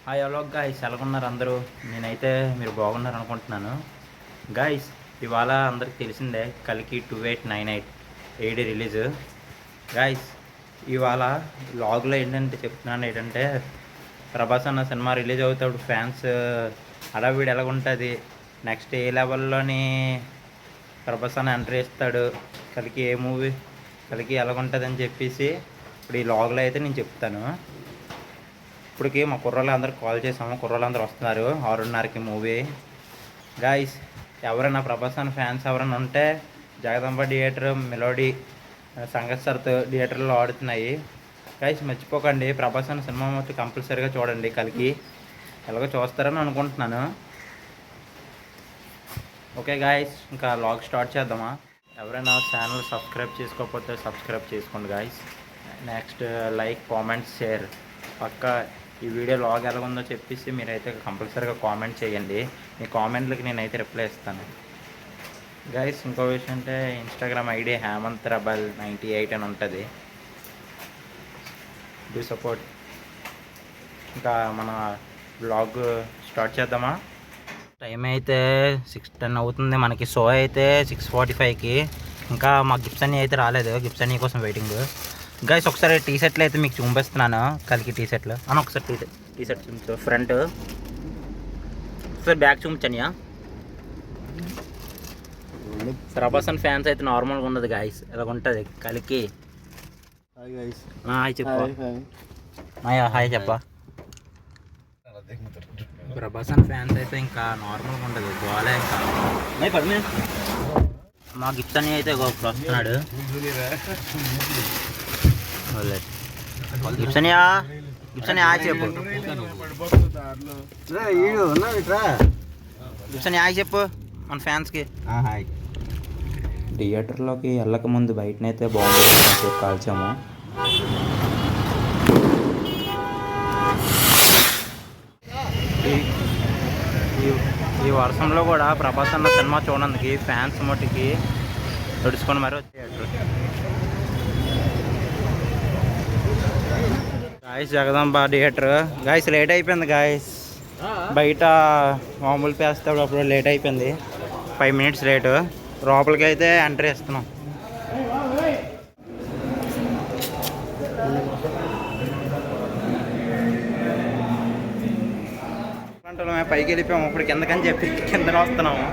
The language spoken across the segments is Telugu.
హాయ్ హలో గాయ్స్, ఎలాగున్నారు అందరూ? నేనైతే మీరు బాగున్నారు అనుకుంటున్నాను. గాయ్స్, ఇవాళ అందరికి తెలిసిందే కల్కి 2898 ఏడి రిలీజ్. గాయ్స్, ఇవాళ లాగ్లో చెప్తున్నాను ఏంటంటే ప్రభాస్ అన్న సినిమా రిలీజ్ అవుతాడు, ఫ్యాన్స్ హడావిడి ఎలాగుంటుంది, నెక్స్ట్ ఏ లెవెల్లోని ప్రభాస్ అన్న ఎంట్రీ ఇస్తాడు, కలికి ఏ మూవీ కలికి ఎలాగుంటుంది అని చెప్పేసి ఇప్పుడు ఈ లాగ్లో అయితే నేను చెప్తాను. ఇప్పటికి మా కుర్రాళ్ళు అందరికి కాల్ చేసాము, కుర్రాళ్ళు అందరూ వస్తున్నారు 6:30కి మూవీ. గాయస్, ఎవరైనా ప్రభాస్ అన్న ఫ్యాన్స్ ఎవరైనా ఉంటే జగదంబ థియేటర్, మెలోడీ, సంగత్ సర్త్ థియేటర్లో ఆడుతున్నాయి. గాయస్ మర్చిపోకండి, ప్రభాస్ అన్న సినిమా మొత్తం కంపల్సరీగా చూడండి. కలికి ఎలాగో చూస్తారని అనుకుంటున్నాను. ఓకే గాయస్, ఇంకా లాగ్ స్టార్ట్ చేద్దామా? ఎవరైనా ఛానల్ సబ్స్క్రైబ్ చేసుకోకపోతే సబ్స్క్రైబ్ చేసుకోండి guys. Next like, comments, share పక్కా. ఈ వీడియో లాగ్ ఎలాగుందో చెప్పేసి మీరైతే కంపల్సరీగా కామెంట్ చేయండి. మీ కామెంట్లకి నేనైతే రిప్లై ఇస్తాను. గైస్, ఇంకో విషయం అంటే ఇన్స్టాగ్రామ్ ఐడి హేమంత్ రెబల్ 98 అని ఉంటుంది. Do support. ఇంకా మన బ్లాగ్ స్టార్ట్ చేద్దామా? టైం అయితే 6:10 అవుతుంది. మనకి షో అయితే 6:45కి. ఇంకా మా గిప్సన్నీ అయితే రాలేదు, గిప్సన్నీ కోసం వెయిటింగ్. గైస్, ఒకసారి టీ షర్ట్లు అయితే మీకు చూపిస్తున్నాను. కలికి టీ షర్ట్లు అని ఒకసారి టీ షర్ట్ చూపించు. ఫ్రంట్ ఒకసారి బ్యాక్ చూపించానియా? ప్రభాస్ అండ్ ఫ్యాన్స్ అయితే నార్మల్గా ఉండదు గాయస్, ఇలాగ ఉంటుంది కలికి. హాయ్ చెప్పా, హాయ్ చెప్పా. ప్రభాస్ అండ్ ఫ్యాన్స్ అయితే ఇంకా నార్మల్గా ఉండదు, గోలే. ఇంకా మా గిఫ్ట్స్ అన్నీ అయితే ఇప్పుడు వస్తున్నాడు. గిప్సనియా హాయ్ చెప్పు, గిప్సని హాయ్ చెప్పు మన ఫ్యాన్స్కి. హాయ్. థియేటర్లోకి వెళ్ళక ముందు బయటనైతే బాగుంటుంది కాల్చాము. ఈ వర్షంలో కూడా ప్రభాస్ అన్న సినిమా చూడడానికి ఫ్యాన్స్ మట్టుకి తడుచుకొని మరీ theatre. Guys, Jagadamba theatre. Guys, late అయిపోయింది గాయస్. బయట మామూలు పేస్తాడు, అప్పుడు లేట్ అయిపోయింది, 5 minutes లేటు. లోపలికి అయితే ఎంట్రీ ఇస్తున్నాం. పైకి వెళ్ళిపోయాము, ఇప్పుడు కిందకని చెప్పి కిందన వస్తున్నాము.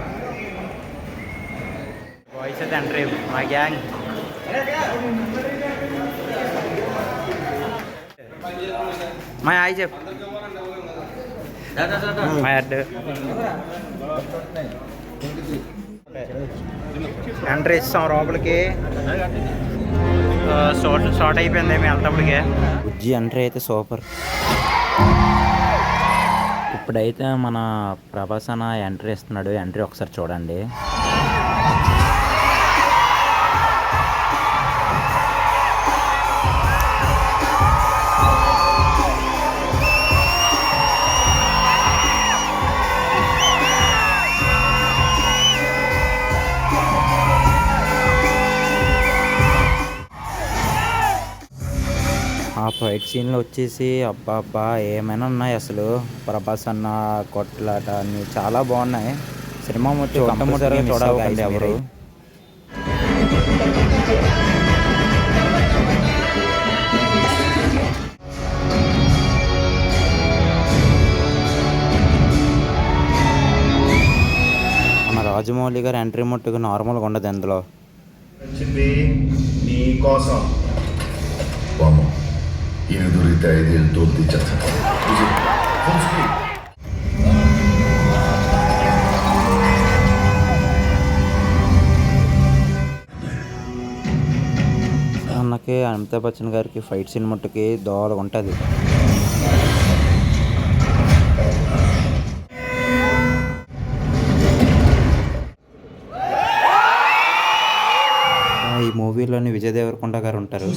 బాయ్స్ అయితే ఎంట్రీ, మా గ్యాంగ్. మా హాయ్ చెప్పు, మా హెడ్. ఎంట్రీ ఇస్తాం లోపలికి. షార్ట్ అయిపోయింది మేము వెళ్తాప్పటికే. బుజ్జి ఎంట్రీ అయితే సూపర్. ఇప్పుడైతే మన ప్రభాస్ అన్న ఎంట్రీ ఇస్తున్నాడు. ఎంట్రీ ఒకసారి చూడండి. ఆ ఫైట్ సీన్లు వచ్చేసి అబ్బా ఏమైనా ఉన్నాయి అసలు. ప్రభాస్ అన్న కొట్లాట అన్నీ చాలా బాగున్నాయి. సినిమా మొత్తం చూడాలి ఎవరు. మన రాజమౌళి గారు ఎంట్రీ మట్టుకు నార్మల్గా ఉండదు అందులో. Inedurita e del doldi giazzata. Così, con అన్నకి అమితాబ్ బచ్చన్ గారికి ఫైట్ సీన్ మట్టుకి దోవలుగా ఉంటుంది. ఈ మూవీలోని విజయ్ దేవరకొండ గారు ఉంటారు.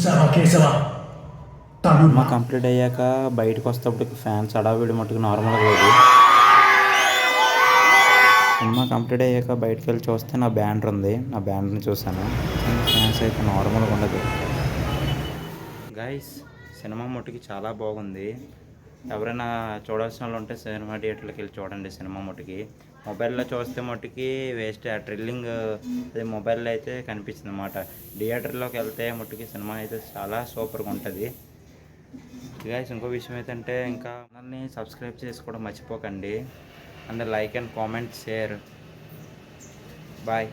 సినిమా కంప్లీట్ అయ్యాక బయటకు వస్తేప్పటికి ఫ్యాన్స్ హడావిడి మట్టుకు నార్మల్గా లేదు. సినిమా కంప్లీట్ అయ్యాక బయటకు వెళ్ళి చూస్తే నా బ్యానర్ ఉంది, నా బ్యానర్ని చూసాను. ఫ్యాన్స్ అయితే నార్మల్గా ఉండదు. గైస్, సినిమా మట్టుకి చాలా బాగుంది. ఎవరైనా చూడాల్సిన వాళ్ళు ఉంటే సినిమా థియేటర్లోకి వెళ్ళి చూడండి సినిమా మట్టుకి. మొబైల్లో చూస్తే మట్టుకి వేస్ట్. ఆ థ్రిల్లింగ్ అది మొబైల్లో అయితే కనిపిస్తుంది అన్నమాట. థియేటర్లోకి వెళ్తే మట్టుకి సినిమా అయితే చాలా సూపర్గా ఉంటుంది. గైస్ ఇంకో విషయం ఏంటంటే ఇంకా ఛానల్ని సబ్స్క్రైబ్ చేసుకోవడం మర్చిపోకండి. And like and comment share. Bye.